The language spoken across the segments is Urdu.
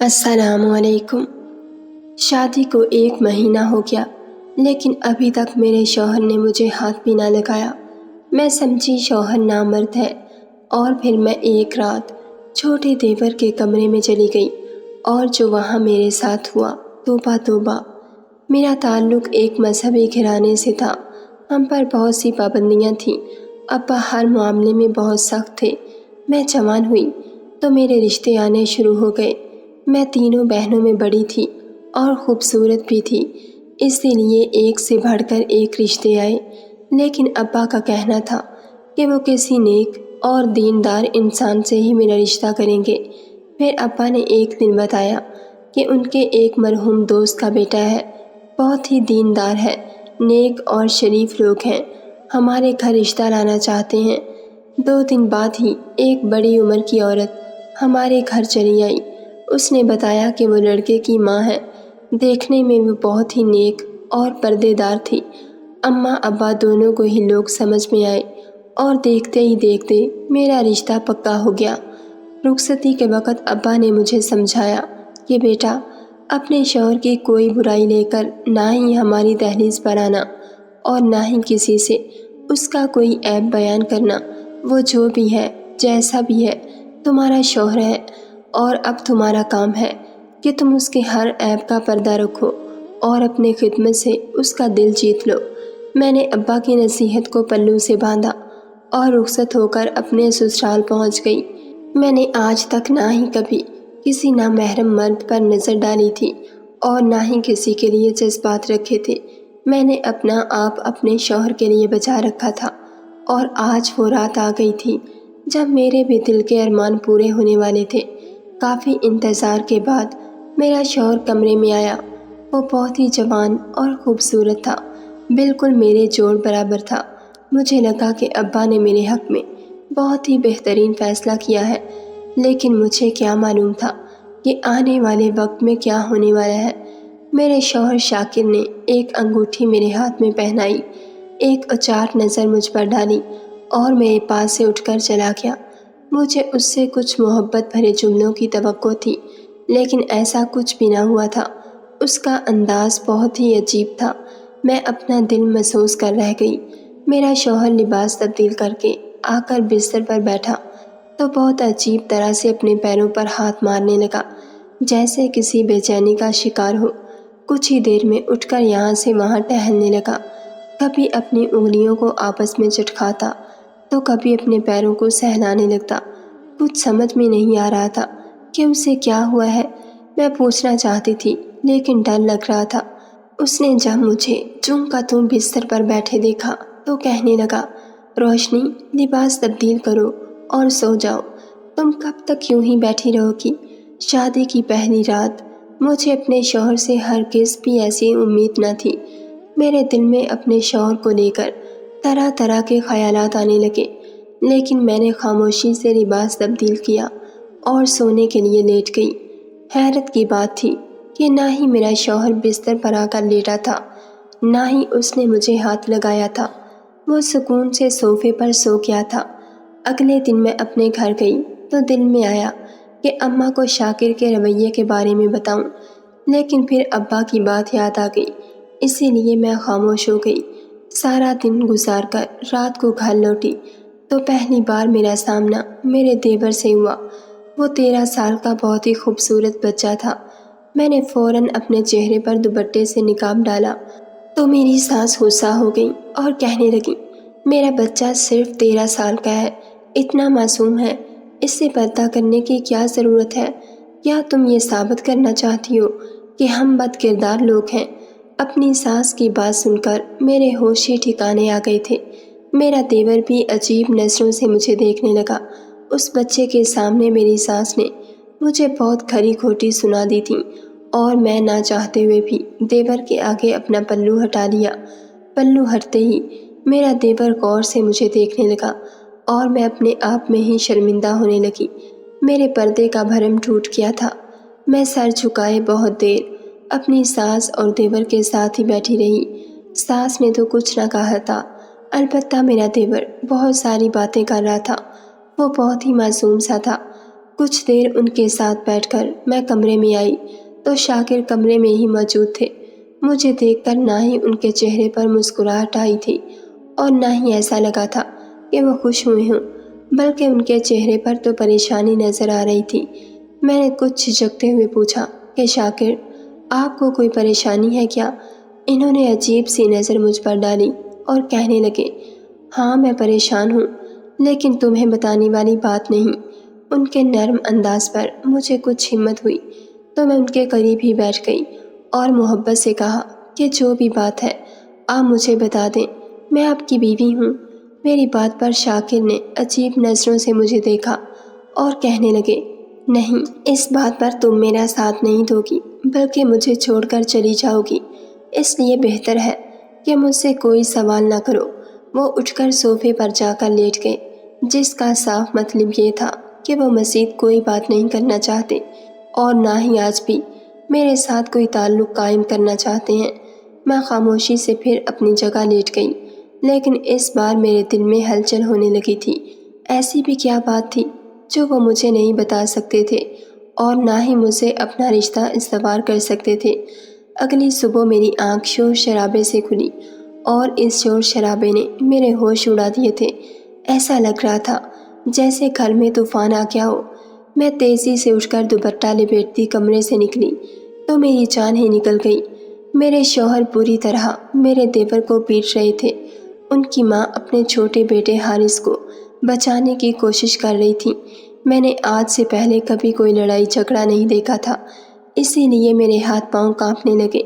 السلام علیکم۔ شادی کو 1 مہینہ ہو گیا لیکن ابھی تک میرے شوہر نے مجھے ہاتھ بھی نہ لگایا۔ میں سمجھی شوہر نامرد ہے اور پھر میں ایک رات چھوٹے دیور کے کمرے میں چلی گئی اور جو وہاں میرے ساتھ ہوا، توبہ توبہ۔ میرا تعلق ایک مذہبی گھرانے سے تھا، ہم پر بہت سی پابندیاں تھیں، ابا ہر معاملے میں بہت سخت تھے۔ میں جوان ہوئی تو میرے رشتے آنے شروع ہو گئے۔ میں تینوں بہنوں میں بڑی تھی اور خوبصورت بھی تھی، اس لیے ایک سے بڑھ کر ایک رشتے آئے، لیکن ابا کا کہنا تھا کہ وہ کسی نیک اور دیندار انسان سے ہی میرا رشتہ کریں گے۔ پھر ابا نے ایک دن بتایا کہ ان کے ایک مرحوم دوست کا بیٹا ہے، بہت ہی دیندار ہے، نیک اور شریف لوگ ہیں، ہمارے گھر رشتہ لانا چاہتے ہیں۔ 2 دن بعد ہی ایک بڑی عمر کی عورت ہمارے گھر چلی آئی۔ اس نے بتایا کہ وہ لڑکے کی ماں ہے، دیکھنے میں وہ بہت ہی نیک اور پردے دار تھی۔ اماں ابا دونوں کو ہی لوگ سمجھ میں آئے اور دیکھتے ہی دیکھتے میرا رشتہ پکا ہو گیا۔ رخصتی کے وقت ابا نے مجھے سمجھایا کہ بیٹا، اپنے شوہر کی کوئی برائی لے کر نہ ہی ہماری دہلیز پر آنا اور نہ ہی کسی سے اس کا کوئی عیب بیان کرنا۔ وہ جو بھی ہے، جیسا بھی ہے، تمہارا شوہر ہے اور اب تمہارا کام ہے کہ تم اس کے ہر عیب کا پردہ رکھو اور اپنے خدمت سے اس کا دل جیت لو۔ میں نے ابا کی نصیحت کو پلو سے باندھا اور رخصت ہو کر اپنے سسرال پہنچ گئی۔ میں نے آج تک نہ ہی کبھی کسی نامحرم مرد پر نظر ڈالی تھی اور نہ ہی کسی کے لیے جذبات رکھے تھے۔ میں نے اپنا آپ اپنے شوہر کے لیے بچا رکھا تھا اور آج وہ رات آ گئی تھی جب میرے بھی دل کے ارمان پورے ہونے والے تھے۔ کافی انتظار کے بعد میرا شوہر کمرے میں آیا۔ وہ بہت ہی جوان اور خوبصورت تھا، بالکل میرے جوڑ برابر تھا۔ مجھے لگا کہ ابا نے میرے حق میں بہت ہی بہترین فیصلہ کیا ہے، لیکن مجھے کیا معلوم تھا کہ آنے والے وقت میں کیا ہونے والا ہے۔ میرے شوہر شاکر نے ایک انگوٹھی میرے ہاتھ میں پہنائی، ایک اچاٹ نظر مجھ پر ڈالی اور میرے پاس سے اٹھ کر چلا گیا۔ مجھے اس سے کچھ محبت بھرے جملوں کی توقع تھی، لیکن ایسا کچھ بھی نہ ہوا تھا۔ اس کا انداز بہت ہی عجیب تھا، میں اپنا دل محسوس کر رہ گئی۔ میرا شوہر لباس تبدیل کر کے آ کر بستر پر بیٹھا تو بہت عجیب طرح سے اپنے پیروں پر ہاتھ مارنے لگا، جیسے کسی بے چینی کا شکار ہو۔ کچھ ہی دیر میں اٹھ کر یہاں سے وہاں ٹہلنے لگا، کبھی اپنی انگلیوں کو آپس میں چٹکاتا تو کبھی اپنے پیروں کو سہلانے لگتا۔ کچھ سمجھ میں نہیں آ رہا تھا کہ اسے کیا ہوا ہے۔ میں پوچھنا چاہتی تھی لیکن ڈر لگ رہا تھا۔ اس نے جب مجھے چوں کا توں بستر پر بیٹھے دیکھا تو کہنے لگا، روشنی، لباس تبدیل کرو اور سو جاؤ، تم کب تک یوں ہی بیٹھی رہو گی؟ شادی کی پہلی رات مجھے اپنے شوہر سے ہرگز بھی ایسی امید نہ تھی۔ میرے دل میں اپنے شوہر کو لے کر طرح طرح کے خیالات آنے لگے، لیکن میں نے خاموشی سے لباس تبدیل کیا اور سونے کے لیے لیٹ گئی۔ حیرت کی بات تھی کہ نہ ہی میرا شوہر بستر پر آ کر لیٹا تھا، نہ ہی اس نے مجھے ہاتھ لگایا تھا، وہ سکون سے صوفے پر سو گیا تھا۔ اگلے دن میں اپنے گھر گئی تو دل میں آیا کہ اماں کو شاکر کے رویے کے بارے میں بتاؤں، لیکن پھر ابا کی بات یاد آ گئی، اسی لیے میں خاموش ہو گئی۔ سارا دن گزار کر رات کو گھر لوٹی تو پہلی بار میرا سامنا میرے دیور سے ہوا۔ وہ 13 سال کا بہت ہی خوبصورت بچہ تھا۔ میں نے فوراً اپنے چہرے پر دوپٹے سے نقاب ڈالا تو میری سانس غصہ ہو گئی اور کہنے لگی، میرا بچہ صرف 13 سال کا ہے، اتنا معصوم ہے، اس سے پردہ کرنے کی کیا ضرورت ہے؟ کیا تم یہ ثابت کرنا چاہتی ہو کہ ہم بد کردار لوگ ہیں؟ اپنی ساس کی بات سن کر میرے ہوش ہی ٹھکانے آ گئے تھے۔ میرا دیور بھی عجیب نظروں سے مجھے دیکھنے لگا۔ اس بچے کے سامنے میری ساس نے مجھے بہت کھری کھوٹی سنا دی تھی اور میں نہ چاہتے ہوئے بھی دیور کے آگے اپنا پلو ہٹا لیا۔ پلو ہٹتے ہی میرا دیور غور سے مجھے دیکھنے لگا اور میں اپنے آپ میں ہی شرمندہ ہونے لگی۔ میرے پردے کا بھرم ٹوٹ گیا تھا۔ میں سر جھکائے بہت دیر اپنی ساس اور دیور کے ساتھ ہی بیٹھی رہی۔ ساس نے تو کچھ نہ کہا تھا، البتہ میرا دیور بہت ساری باتیں کر رہا تھا۔ وہ بہت ہی معصوم سا تھا کچھ دیر ان کے ساتھ بیٹھ کر میں کمرے میں آئی تو شاکر کمرے میں ہی موجود تھے۔ مجھے دیکھ کر نہ ہی ان کے چہرے پر مسکراہٹ آئی تھی اور نہ ہی ایسا لگا تھا کہ وہ خوش ہوئے ہوں، بلکہ ان کے چہرے پر تو پریشانی نظر آ رہی تھی۔ میں نے کچھ جھجکتے ہوئے پوچھا کہ شاکر، آپ کو کوئی پریشانی ہے کیا؟ انہوں نے عجیب سی نظر مجھ پر ڈالی اور کہنے لگے، ہاں میں پریشان ہوں، لیکن تمہیں بتانے والی بات نہیں۔ ان کے نرم انداز پر مجھے کچھ ہمت ہوئی تو میں ان کے قریب ہی بیٹھ گئی اور محبت سے کہا کہ جو بھی بات ہے آپ مجھے بتا دیں، میں آپ کی بیوی ہوں۔ میری بات پر شاکر نے عجیب نظروں سے مجھے دیکھا اور کہنے لگے، نہیں، اس بات پر تم میرا ساتھ نہیں دو گی بلکہ مجھے چھوڑ کر چلی جاؤ گی، اس لیے بہتر ہے کہ مجھ سے کوئی سوال نہ کرو۔ وہ اٹھ کر صوفے پر جا کر لیٹ گئے، جس کا صاف مطلب یہ تھا کہ وہ مزید کوئی بات نہیں کرنا چاہتے اور نہ ہی آج بھی میرے ساتھ کوئی تعلق قائم کرنا چاہتے ہیں۔ میں خاموشی سے پھر اپنی جگہ لیٹ گئی، لیکن اس بار میرے دل میں ہلچل ہونے لگی تھی۔ ایسی بھی کیا بات تھی جو وہ مجھے نہیں بتا سکتے تھے اور نہ ہی مجھ سے اپنا رشتہ استوار کر سکتے تھے۔ اگلی صبح میری آنکھ شور شرابے سے کھلی اور اس شور شرابے نے میرے ہوش اڑا دیے تھے۔ ایسا لگ رہا تھا جیسے گھر میں طوفان آ گیا ہو۔ میں تیزی سے اٹھ کر دوپٹہ لپیٹتی کمرے سے نکلی تو میری جان ہی نکل گئی۔ میرے شوہر بری طرح میرے دیور کو پیٹ رہے تھے۔ ان کی ماں اپنے چھوٹے بیٹے حارث کو بچانے کی کوشش کر رہی تھی۔ میں نے آج سے پہلے کبھی کوئی لڑائی جھگڑا نہیں دیکھا تھا، اسی لیے میرے ہاتھ پاؤں کانپنے لگے۔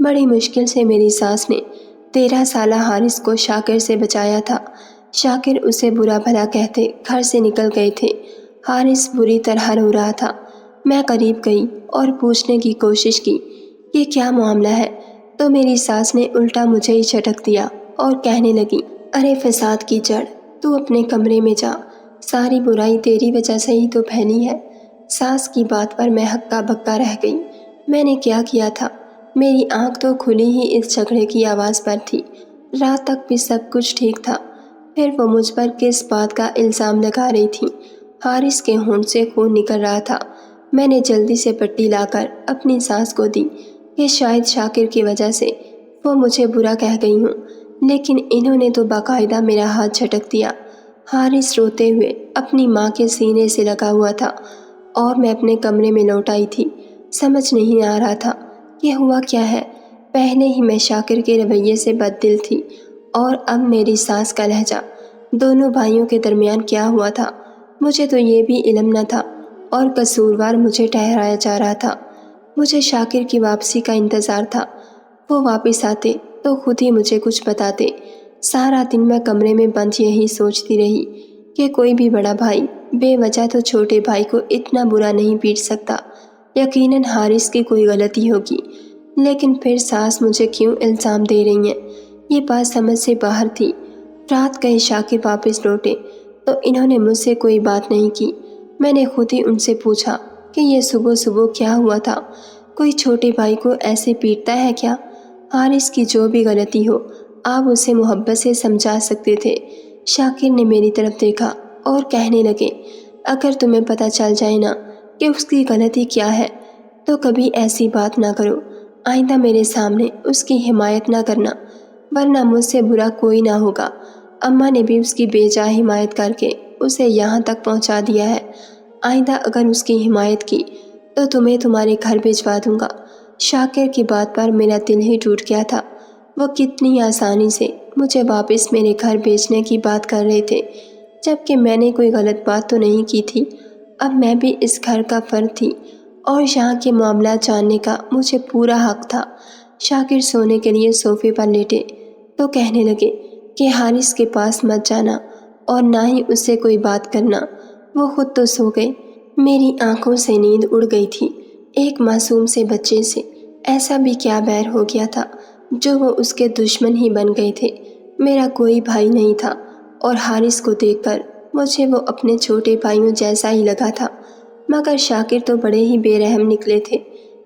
بڑی مشکل سے میری ساس نے 13 سالہ حارث کو شاکر سے بچایا تھا۔ شاکر اسے برا بھلا کہتے گھر سے نکل گئے تھے۔ حارث بری طرح رو رہا تھا۔ میں قریب گئی اور پوچھنے کی کوشش کی یہ کیا معاملہ ہے تو میری ساس نے الٹا مجھے ہی جھٹک دیا اور کہنے لگی، ارے فساد کی جڑ، تو اپنے کمرے میں جا، ساری برائی تیری وجہ سے ہی تو پھیلی ہے۔ ساس کی بات پر میں ہکا بکا رہ گئی۔ میں نے کیا تھا؟ میری آنکھ تو کھلی ہی اس جھگڑے کی آواز پر تھی۔ رات تک بھی سب کچھ ٹھیک تھا، پھر وہ مجھ پر کس بات کا الزام لگا رہی تھی؟ حارث کے ہونٹ سے خون نکل رہا تھا۔ میں نے جلدی سے پٹی لا کر اپنی ساس کو دی کہ شاید شاکر کی وجہ سے وہ مجھے برا کہہ گئی ہوں، لیکن انہوں نے تو باقاعدہ میرا ہاتھ جھٹک دیا۔ حارث روتے ہوئے اپنی ماں کے سینے سے لگا ہوا تھا اور میں اپنے کمرے میں لوٹ آئی تھی۔ سمجھ نہیں آ رہا تھا کہ ہوا کیا ہے۔ پہلے ہی میں شاکر کے رویے سے بددل تھی اور اب میری ساس کا لہجہ۔ دونوں بھائیوں کے درمیان کیا ہوا تھا مجھے تو یہ بھی علم نہ تھا اور قصوروار مجھے ٹھہرایا جا رہا تھا۔ مجھے شاکر کی واپسی کا انتظار تھا۔ وہ واپس آتے تو خود ہی مجھے کچھ بتاتے۔ سارا دن میں کمرے میں بند یہی سوچتی رہی کہ کوئی بھی بڑا بھائی بے وجہ تو چھوٹے بھائی کو اتنا برا نہیں پیٹ سکتا۔ یقیناً حارث کی کوئی غلطی ہوگی، لیکن پھر ساس مجھے کیوں الزام دے رہی ہیں؟ یہ بات سمجھ سے باہر تھی۔ رات گئے شاکر واپس لوٹے تو انہوں نے مجھ سے کوئی بات نہیں کی۔ میں نے خود ہی ان سے پوچھا کہ یہ صبح صبح کیا ہوا تھا؟ کوئی چھوٹے بھائی کو ایسے پیٹتا ہے کیا؟ حارث کی جو بھی غلطی ہو آپ اسے محبت سے سمجھا سکتے تھے۔ شاکر نے میری طرف دیکھا اور کہنے لگے، اگر تمہیں پتہ چل جائے نا کہ اس کی غلطی کیا ہے تو کبھی ایسی بات نہ کرو۔ آئندہ میرے سامنے اس کی حمایت نہ کرنا، ورنہ مجھ سے برا کوئی نہ ہوگا۔ اماں نے بھی اس کی بے جا حمایت کر کے اسے یہاں تک پہنچا دیا ہے۔ آئندہ اگر اس کی حمایت کی تو تمہیں تمہارے گھر بھجوا دوں گا۔ شاکر کی بات پر میرا دل ہی ٹوٹ گیا تھا۔ وہ کتنی آسانی سے مجھے واپس میرے گھر بھیجنے کی بات کر رہے تھے، جبکہ میں نے کوئی غلط بات تو نہیں کی تھی۔ اب میں بھی اس گھر کا فرد تھی اور یہاں کے معاملات جاننے کا مجھے پورا حق تھا۔ شاکر سونے کے لیے صوفے پر لیٹے تو کہنے لگے کہ حارث کے پاس مت جانا اور نہ ہی اس سے کوئی بات کرنا، وہ خود تو سو گئے۔ میری آنکھوں سے نیند اڑ گئی تھی۔ ایک معصوم سے بچے سے ایسا بھی کیا بیر ہو گیا تھا جو وہ اس کے دشمن ہی بن گئے تھے۔ میرا کوئی بھائی نہیں تھا اور حارث کو دیکھ کر مجھے وہ اپنے چھوٹے بھائیوں جیسا ہی لگا تھا، مگر شاکر تو بڑے ہی بے رحم نکلے تھے۔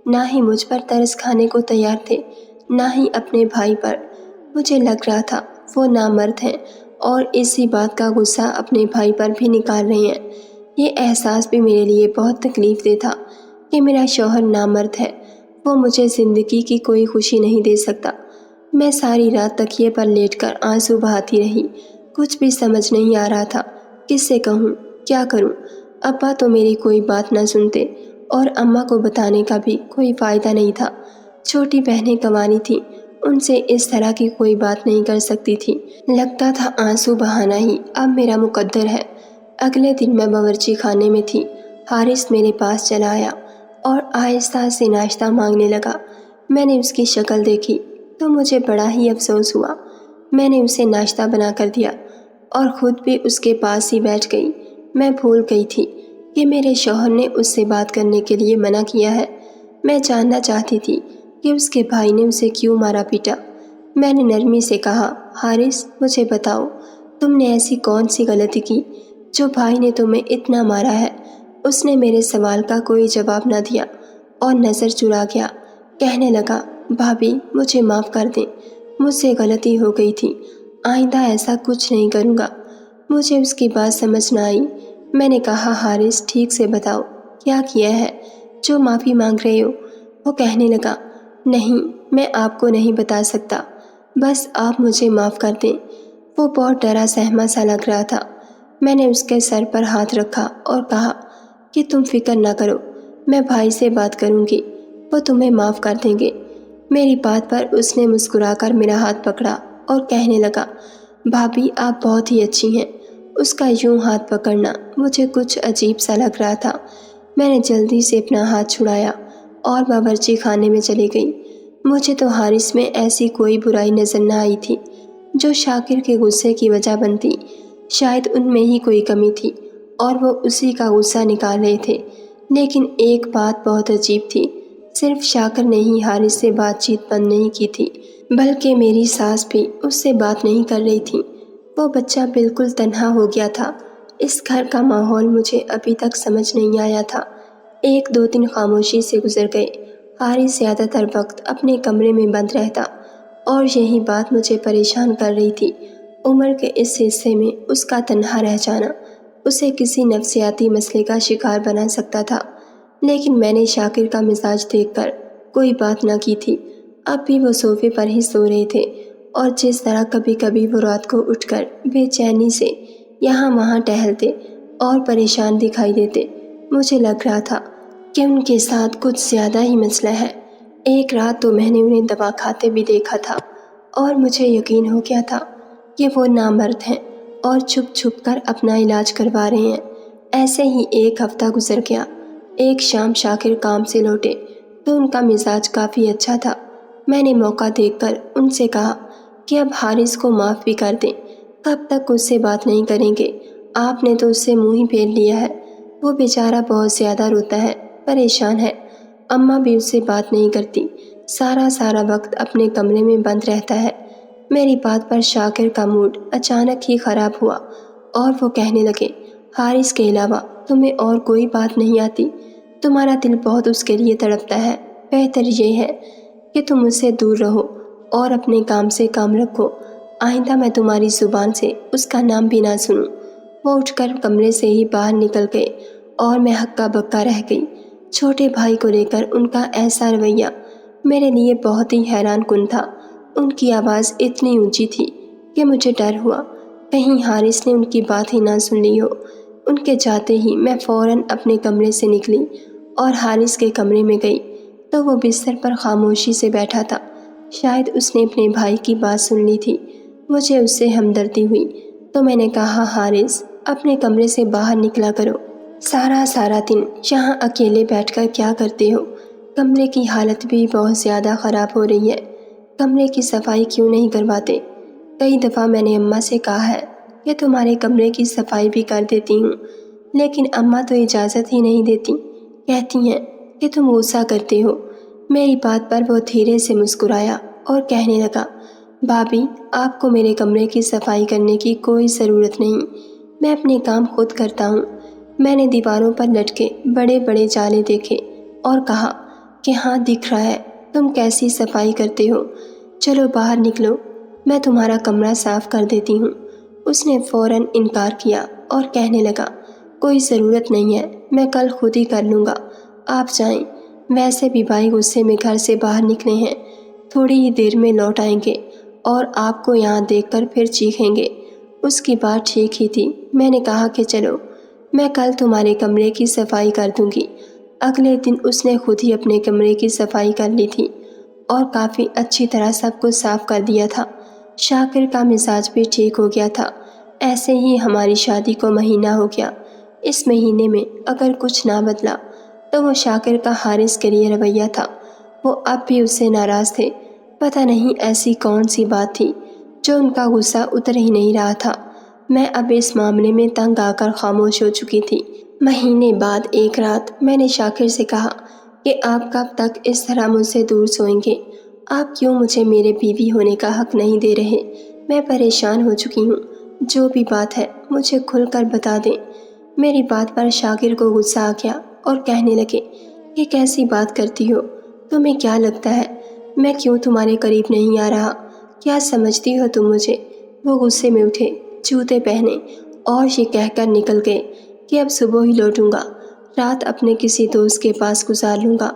نہ ہی مجھ پر ترس کھانے کو تیار تھے، نہ ہی اپنے بھائی پر۔ مجھے لگ رہا تھا وہ نامرد ہیں اور اسی بات کا غصہ اپنے بھائی پر بھی نکال رہے ہیں۔ یہ احساس بھی میرے لیے بہت تکلیف دہ تھا کہ میرا شوہر نامرد ہے، وہ مجھے زندگی کی کوئی خوشی نہیں دے سکتا۔ میں ساری رات تکیے پر لیٹ کر آنسو بہاتی رہی، کچھ بھی سمجھ نہیں آ رہا تھا، کس سے کہوں، کیا کروں۔ ابا تو میری کوئی بات نہ سنتے اور اماں کو بتانے کا بھی کوئی فائدہ نہیں تھا۔ چھوٹی بہنیں کنواری تھیں، ان سے اس طرح کی کوئی بات نہیں کر سکتی تھی۔ لگتا تھا آنسو بہانا ہی اب میرا مقدر ہے۔ اگلے دن میں باورچی خانے میں تھی، حارث میرے پاس چلا آیا اور آہستہ سے ناشتہ مانگنے لگا۔ میں نے اس کی شکل دیکھی تو مجھے بڑا ہی افسوس ہوا۔ میں نے اسے ناشتہ بنا کر دیا اور خود بھی اس کے پاس ہی بیٹھ گئی۔ میں بھول گئی تھی کہ میرے شوہر نے اس سے بات کرنے کے لیے منع کیا ہے۔ میں جاننا چاہتی تھی کہ اس کے بھائی نے اسے کیوں مارا پیٹا۔ میں نے نرمی سے کہا، حارث مجھے بتاؤ، تم نے ایسی کون سی غلطی کی جو بھائی نے تمہیں اتنا مارا ہے؟ اس نے میرے سوال کا کوئی جواب نہ دیا اور نظر چرا گیا۔ کہنے لگا، بھابھی مجھے معاف کر دیں، مجھ سے غلطی ہو گئی تھی، آئندہ ایسا کچھ نہیں کروں گا۔ مجھے اس کی بات سمجھ نہ آئی۔ میں نے کہا، حارث ٹھیک سے بتاؤ کیا کیا ہے جو معافی مانگ رہے ہو؟ وہ کہنے لگا، نہیں میں آپ کو نہیں بتا سکتا، بس آپ مجھے معاف کر دیں۔ وہ بہت ڈرا سہما سا لگ رہا تھا۔ میں نے اس کے سر پر ہاتھ رکھا اور کہا کہ تم فکر نہ کرو، میں بھائی سے بات کروں گی، وہ تمہیں معاف کر دیں گے۔ میری بات پر اس نے مسکرا کر میرا ہاتھ پکڑا اور کہنے لگا، بھابھی آپ بہت ہی اچھی ہیں۔ اس کا یوں ہاتھ پکڑنا مجھے کچھ عجیب سا لگ رہا تھا۔ میں نے جلدی سے اپنا ہاتھ چھڑایا اور باورچی خانے میں چلی گئی۔ مجھے تو حارث میں ایسی کوئی برائی نظر نہ آئی تھی جو شاکر کے غصے کی وجہ بنتی۔ شاید ان میں ہی کوئی کمی تھی اور وہ اسی کا غصہ نکال رہے تھے۔ لیکن ایک بات بہت عجیب تھی، صرف شاکر نے ہی حارث سے بات چیت بند نہیں کی تھی، بلکہ میری ساس بھی اس سے بات نہیں کر رہی تھی۔ وہ بچہ بالکل تنہا ہو گیا تھا۔ اس گھر کا ماحول مجھے ابھی تک سمجھ نہیں آیا تھا۔ ایک دو دن خاموشی سے گزر گئے۔ حارث زیادہ تر وقت اپنے کمرے میں بند رہتا اور یہی بات مجھے پریشان کر رہی تھی۔ عمر کے اس حصے میں اس کا تنہا رہ جانا اسے کسی نفسیاتی مسئلے کا شکار بنا سکتا تھا۔ لیکن میں نے شاکر کا مزاج دیکھ کر کوئی بات نہ کی تھی۔ اب بھی وہ صوفے پر ہی سو رہے تھے اور جس طرح کبھی کبھی وہ رات کو اٹھ کر بے چینی سے یہاں وہاں ٹہلتے اور پریشان دکھائی دیتے، مجھے لگ رہا تھا کہ ان کے ساتھ کچھ زیادہ ہی مسئلہ ہے۔ ایک رات تو میں نے انہیں دوا کھاتے بھی دیکھا تھا اور مجھے یقین ہو گیا تھا کہ وہ نامرد ہیں اور چھپ چھپ کر اپنا علاج کروا رہے ہیں۔ ایسے ہی ایک ہفتہ گزر گیا۔ ایک شام شاکر کام سے لوٹے تو ان کا مزاج کافی اچھا تھا۔ میں نے موقع دیکھ کر ان سے کہا کہ اب حارث کو معاف بھی کر دیں، کب تک اس سے بات نہیں کریں گے؟ آپ نے تو اس سے منہ ہی پھیر لیا ہے، وہ بیچارہ بہت زیادہ روتا ہے، پریشان ہے۔ اماں بھی اس سے بات نہیں کرتی، سارا وقت اپنے کمرے میں بند رہتا ہے۔ میری بات پر شاکر کا موڈ اچانک ہی خراب ہوا اور وہ کہنے لگے، حارث کے علاوہ تمہیں اور کوئی بات نہیں آتی؟ تمہارا دل بہت اس کے لیے تڑپتا ہے، بہتر یہ ہے کہ تم اس سے دور رہو اور اپنے کام سے کام رکھو، آئندہ میں تمہاری زبان سے اس کا نام بھی نہ سنوں۔ وہ اٹھ کر کمرے سے ہی باہر نکل گئے اور میں ہکا بکا رہ گئی۔ چھوٹے بھائی کو لے کر ان کا ایسا رویہ میرے لیے بہت ہی حیران کن تھا۔ ان کی آواز اتنی اونچی تھی کہ مجھے ڈر ہوا کہیں حارث نے ان کی بات ہی نہ سن لی ہو۔ ان کے جاتے ہی میں فوراً اپنے کمرے سے نکلی اور حارث کے کمرے میں گئی تو وہ بستر پر خاموشی سے بیٹھا تھا۔ شاید اس نے اپنے بھائی کی بات سن لی تھی۔ مجھے اس سے ہمدردی ہوئی تو میں نے کہا، حارث اپنے کمرے سے باہر نکلا کرو، سارا دن یہاں اکیلے بیٹھ کر کیا کرتے ہو؟ کمرے کی حالت بھی بہت زیادہ خراب ہو رہی ہے، کمرے کی صفائی کیوں نہیں کرواتے؟ کئی دفعہ میں نے اماں سے کہا ہے کہ تمہارے کمرے کی صفائی بھی کر دیتی ہوں، لیکن اماں تو اجازت ہی نہیں دیتی، کہتی ہیں کہ تم غصہ کرتے ہو۔ میری بات پر وہ دھیرے سے مسکرایا اور کہنے لگا، بھابھی آپ کو میرے کمرے کی صفائی کرنے کی کوئی ضرورت نہیں، میں اپنے کام خود کرتا ہوں۔ میں نے دیواروں پر لٹکے بڑے بڑے جالے دیکھے اور کہا کہ ہاں دکھ رہا ہے تم کیسی صفائی کرتے ہو، چلو باہر نکلو، میں تمہارا کمرہ صاف کر دیتی ہوں۔ اس نے فوراً انکار کیا اور کہنے لگا، کوئی ضرورت نہیں ہے، میں کل خود ہی کر لوں گا، آپ جائیں۔ ویسے بھی بھائی غصے میں گھر سے باہر نکلے ہیں، تھوڑی ہی دیر میں لوٹ آئیں گے اور آپ کو یہاں دیکھ کر پھر چیخیں گے۔ اس کی بات ٹھیک ہی تھی۔ میں نے کہا کہ چلو، میں کل تمہارے کمرے کی صفائی کر دوں گی۔ اگلے دن اس نے خود ہی اپنے کمرے کی صفائی کر لی تھی اور کافی اچھی طرح سب کچھ صاف کر دیا تھا۔ شاکر کا مزاج بھی ٹھیک ہو گیا تھا۔ ایسے ہی ہماری شادی کو مہینہ ہو گیا۔ اس مہینے میں اگر کچھ نہ بدلا تو وہ شاکر کا حارث کے لیے رویہ تھا۔ وہ اب بھی اس سے ناراض تھے۔ پتہ نہیں ایسی کون سی بات تھی جو ان کا غصہ اتر ہی نہیں رہا تھا۔ میں اب اس معاملے میں تنگ آ کر خاموش ہو چکی تھی۔ مہینے بعد ایک رات میں نے شاکر سے کہا کہ آپ کب تک اس طرح مجھ سے دور سوئیں گے؟ آپ کیوں مجھے میرے بیوی ہونے کا حق نہیں دے رہے؟ میں پریشان ہو چکی ہوں۔ جو بھی بات ہے مجھے کھل کر بتا دیں۔ میری بات پر شاکر کو غصہ آ گیا اور کہنے لگے، یہ کیسی بات کرتی ہو؟ تمہیں کیا لگتا ہے میں کیوں تمہارے قریب نہیں آ رہا؟ کیا سمجھتی ہو تم مجھے؟ وہ غصے میں اٹھے، جوتے پہنے اور یہ کہہ کر نکل گئے کہ اب صبح ہی لوٹوں گا، رات اپنے کسی دوست کے پاس گزار لوں گا۔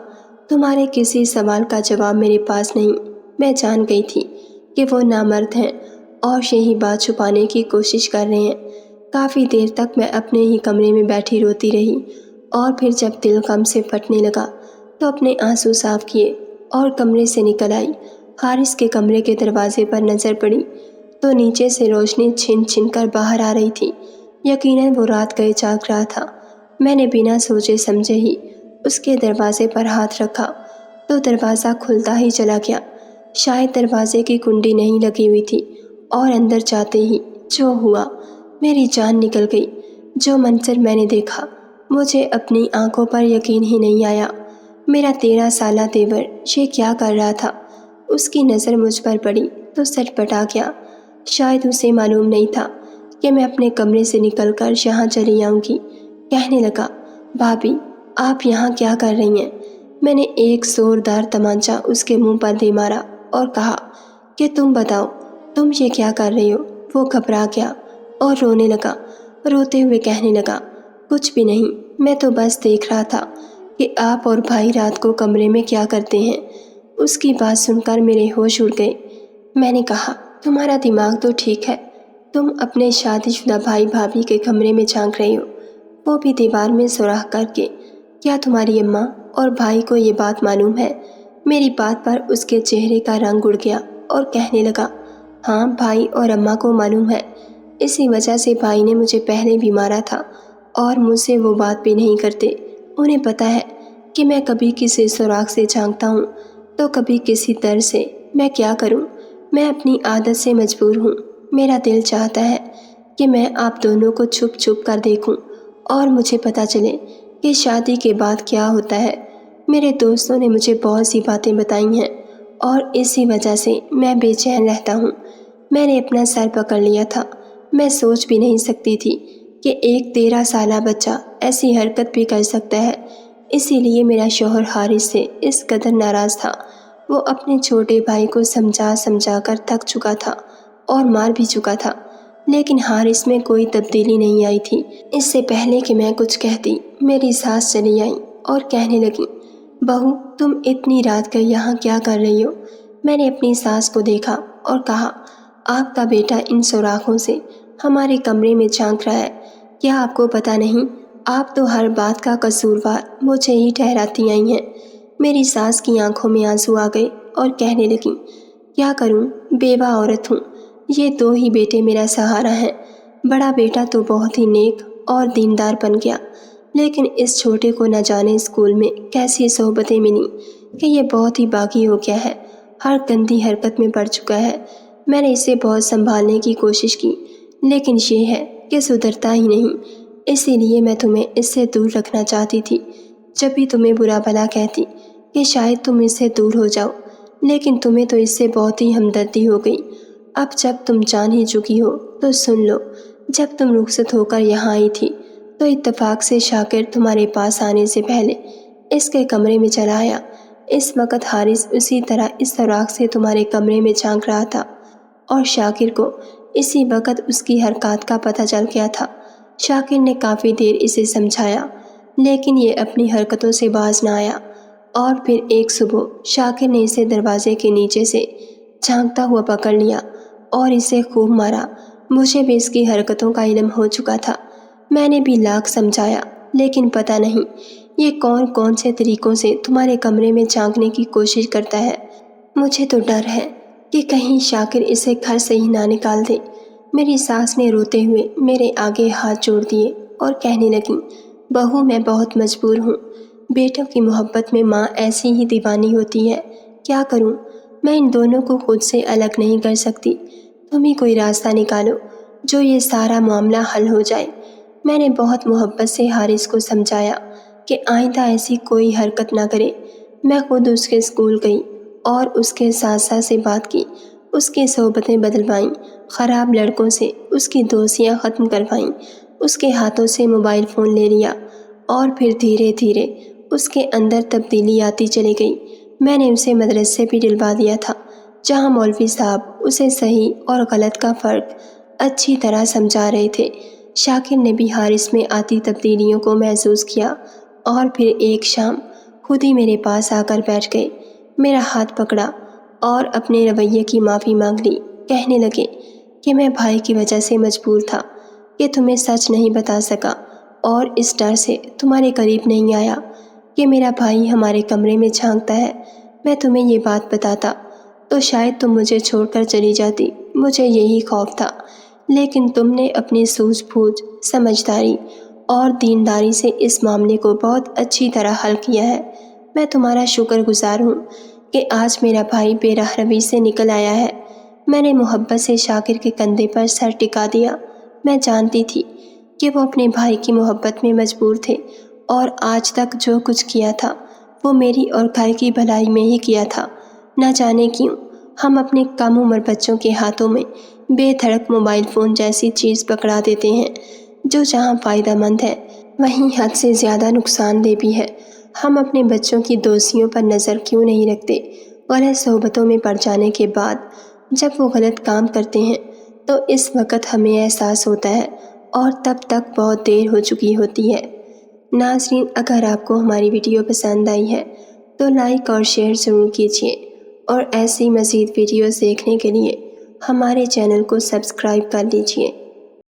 تمہارے کسی سوال کا جواب میرے پاس نہیں۔ میں جان گئی تھی کہ وہ نامرد ہیں اور یہی بات چھپانے کی کوشش کر رہے ہیں۔ کافی دیر تک میں اپنے ہی کمرے میں بیٹھی روتی رہی اور پھر جب دل غم سے پھٹنے لگا تو اپنے آنسو صاف کیے اور کمرے سے نکل آئی۔ حارث کے کمرے کے دروازے پر نظر پڑی تو نیچے سے روشنی چھن چھن کر باہر آ رہی تھی۔ یقیناً وہ رات گئے جاگ رہا تھا۔ میں نے بنا سوچے سمجھے ہی اس کے دروازے پر ہاتھ رکھا تو دروازہ کھلتا ہی چلا گیا۔ شاید دروازے کی کنڈی نہیں لگی ہوئی تھی اور اندر جاتے ہی جو ہوا، میری جان نکل گئی۔ جو منظر میں نے دیکھا مجھے اپنی آنکھوں پر یقین ہی نہیں آیا۔ میرا 13 سالہ دیور یہ کیا کر رہا تھا؟ اس کی نظر مجھ پر پڑی تو سر پٹا گیا۔ شاید اسے معلوم نہیں تھا کہ میں اپنے کمرے سے نکل کر یہاں چلی آؤں گی۔ کہنے لگا، بھابی آپ یہاں کیا کر رہی ہیں؟ میں نے ایک زوردار تمانچہ اس کے منہ پر دے مارا اور کہا کہ تم بتاؤ تم یہ کیا کر رہی ہو؟ وہ گھبرا گیا اور رونے لگا۔ روتے ہوئے کہنے لگا، کچھ بھی نہیں، میں تو بس دیکھ رہا تھا کہ آپ اور بھائی رات کو کمرے میں کیا کرتے ہیں۔ اس کی بات سن کر میرے ہوش اڑ گئے۔ میں نے کہا، تمہارا دماغ تو ٹھیک ہے، تم اپنے شادی شدہ بھائی بھابھی کے کمرے میں جھانک رہی ہو، وہ بھی دیوار میں سوراخ کر کے۔ کیا تمہاری اماں اور بھائی کو یہ بات معلوم ہے؟ میری بات پر اس کے چہرے کا رنگ اڑ گیا اور کہنے لگا، ہاں بھائی اور اماں کو معلوم ہے، اسی وجہ سے بھائی نے مجھے پہلے بھی مارا تھا اور مجھ سے وہ بات بھی نہیں کرتے۔ انہیں پتہ ہے کہ میں کبھی کسی سوراخ سے جھانکتا ہوں تو کبھی کسی در سے۔ میں کیا کروں؟ میں اپنی عادت سے مجبور ہوں۔ میرا دل چاہتا ہے کہ میں آپ دونوں کو چھپ چھپ کر دیکھوں اور مجھے پتہ چلے کہ شادی کے بعد کیا ہوتا ہے۔ میرے دوستوں نے مجھے بہت سی باتیں بتائی ہیں اور اسی وجہ سے میں بے چین رہتا ہوں۔ میں نے اپنا سر پکڑ لیا تھا۔ میں سوچ بھی نہیں سکتی تھی کہ ایک 13 سالہ بچہ ایسی حرکت بھی کر سکتا ہے۔ اسی لیے میرا شوہر حارث سے اس قدر ناراض تھا۔ وہ اپنے چھوٹے بھائی کو سمجھا سمجھا کر تھک چکا تھا اور مار بھی چکا تھا، لیکن حارث میں کوئی تبدیلی نہیں آئی تھی۔ اس سے پہلے کہ میں کچھ کہتی میری ساس چلی آئی اور کہنے لگی، بہو تم اتنی رات کو یہاں کیا کر رہی ہو؟ میں نے اپنی ساس کو دیکھا اور کہا، آپ کا بیٹا ان سوراخوں سے ہمارے کمرے میں جھانک رہا ہے۔ کیا آپ کو پتہ نہیں؟ آپ تو ہر بات کا قصوروار مجھے ہی ٹھہراتی آئی ہیں۔ میری ساس کی آنکھوں میں آنسو آ گئے اور کہنے لگی، کیا کروں، بیوہ عورت ہوں، یہ 2 ہی بیٹے میرا سہارا ہیں۔ بڑا بیٹا تو بہت ہی نیک اور دیندار بن گیا، لیکن اس چھوٹے کو نہ جانے اسکول میں کیسی صحبتیں ملیں کہ یہ بہت ہی باغی ہو گیا ہے، ہر گندی حرکت میں پڑ چکا ہے۔ میں نے اسے بہت سنبھالنے کی کوشش کی، لیکن یہ ہے کہ سدھرتا ہی نہیں۔ اسی لیے میں تمہیں اس سے دور رکھنا چاہتی تھی۔ جب بھی تمہیں برا بھلا کہتی کہ شاید تم اس سے دور ہو جاؤ، لیکن تمہیں تو اس سے بہت ہی ہمدردی ہو گئی۔ اب جب تم جان ہی چکی ہو تو سن لو، جب تم رخصت ہو کر یہاں آئی تھی تو اتفاق سے شاکر تمہارے پاس آنے سے پہلے اس کے کمرے میں چلا آیا۔ اس وقت حارث اسی طرح اس سوراخ سے تمہارے کمرے میں جھانک رہا تھا اور شاکر کو اسی وقت اس کی حرکات کا پتہ چل گیا تھا۔ شاکر نے کافی دیر اسے سمجھایا لیکن یہ اپنی حرکتوں سے باز نہ آیا، اور پھر ایک صبح شاکر نے اسے دروازے کے نیچے سے جھانکتا ہوا پکڑ لیا اور اسے خوب مارا۔ مجھے بھی اس کی حرکتوں کا علم ہو چکا تھا۔ میں نے بھی لاکھ سمجھایا لیکن پتہ نہیں یہ کون کون سے طریقوں سے تمہارے کمرے میں جھانکنے کی کوشش کرتا ہے۔ مجھے تو ڈر ہے کہ کہیں شاکر اسے گھر سے ہی نہ نکال دے۔ میری ساس نے روتے ہوئے میرے آگے ہاتھ جوڑ دیے اور کہنے لگیں، بہو میں بہت مجبور ہوں، بیٹوں کی محبت میں ماں ایسی ہی دیوانی ہوتی ہے، کیا کروں؟ میں ان دونوں کو خود سے الگ نہیں کر سکتی، تم ہی کوئی راستہ نکالو جو یہ سارا معاملہ حل ہو جائے۔ میں نے بہت محبت سے حارث کو سمجھایا کہ آئندہ ایسی کوئی حرکت نہ کرے۔ میں خود اس کے اسکول گئی اور اس کے اساتذہ سے بات کی، اس کی صحبتیں بدلوائیں، خراب لڑکوں سے اس کی دوستیاں ختم کروائیں، اس کے ہاتھوں سے موبائل فون لے لیا، اور پھر دھیرے دھیرے اس کے اندر تبدیلی آتی چلی گئی۔ میں نے اسے مدرسے بھی ڈلوا دیا تھا جہاں مولوی صاحب اسے صحیح اور غلط کا فرق اچھی طرح سمجھا رہے تھے۔ شاکر نے بھی حارث میں آتی تبدیلیوں کو محسوس کیا اور پھر ایک شام خود ہی میرے پاس آ کر بیٹھ گئے، میرا ہاتھ پکڑا اور اپنے رویے کی معافی مانگ لی۔ کہنے لگے کہ میں بھائی کی وجہ سے مجبور تھا کہ تمہیں سچ نہیں بتا سکا، اور اس ڈر سے تمہارے قریب نہیں آیا کہ میرا بھائی ہمارے کمرے میں جھانکتا ہے۔ میں تمہیں یہ بات بتاتا تو شاید تم مجھے چھوڑ کر چلی جاتی، مجھے یہی خوف تھا، لیکن تم نے اپنی سوجھ بوجھ، سمجھداری اور دینداری سے اس معاملے کو بہت اچھی طرح حل کیا ہے۔ میں تمہارا شکر گزار ہوں کہ آج میرا بھائی بے راہ روی سے نکل آیا ہے۔ میں نے محبت سے شاکر کے کندھے پر سر ٹکا دیا۔ میں جانتی تھی کہ وہ اپنے بھائی کی محبت میں مجبور تھے، اور آج تک جو کچھ کیا تھا وہ میری اور گھر کی بھلائی میں ہی کیا تھا۔ نہ جانے کیوں ہم اپنے کم عمر بچوں کے ہاتھوں میں بے دھڑک موبائل فون جیسی چیز پکڑا دیتے ہیں جو جہاں فائدہ مند ہے وہیں حد سے زیادہ نقصان دہ بھی ہے۔ ہم اپنے بچوں کی دوستیوں پر نظر کیوں نہیں رکھتے؟ غلط صحبتوں میں پڑ جانے کے بعد جب وہ غلط کام کرتے ہیں تو اس وقت ہمیں احساس ہوتا ہے، اور تب تک بہت دیر ہو چکی ہوتی ہے۔ ناظرین، اگر آپ کو ہماری ویڈیو پسند آئی ہے تو لائک اور شیئر ضرور کیجیے، اور ایسی مزید ویڈیوز دیکھنے کے لیے ہمارے چینل کو سبسکرائب کر لیجیے۔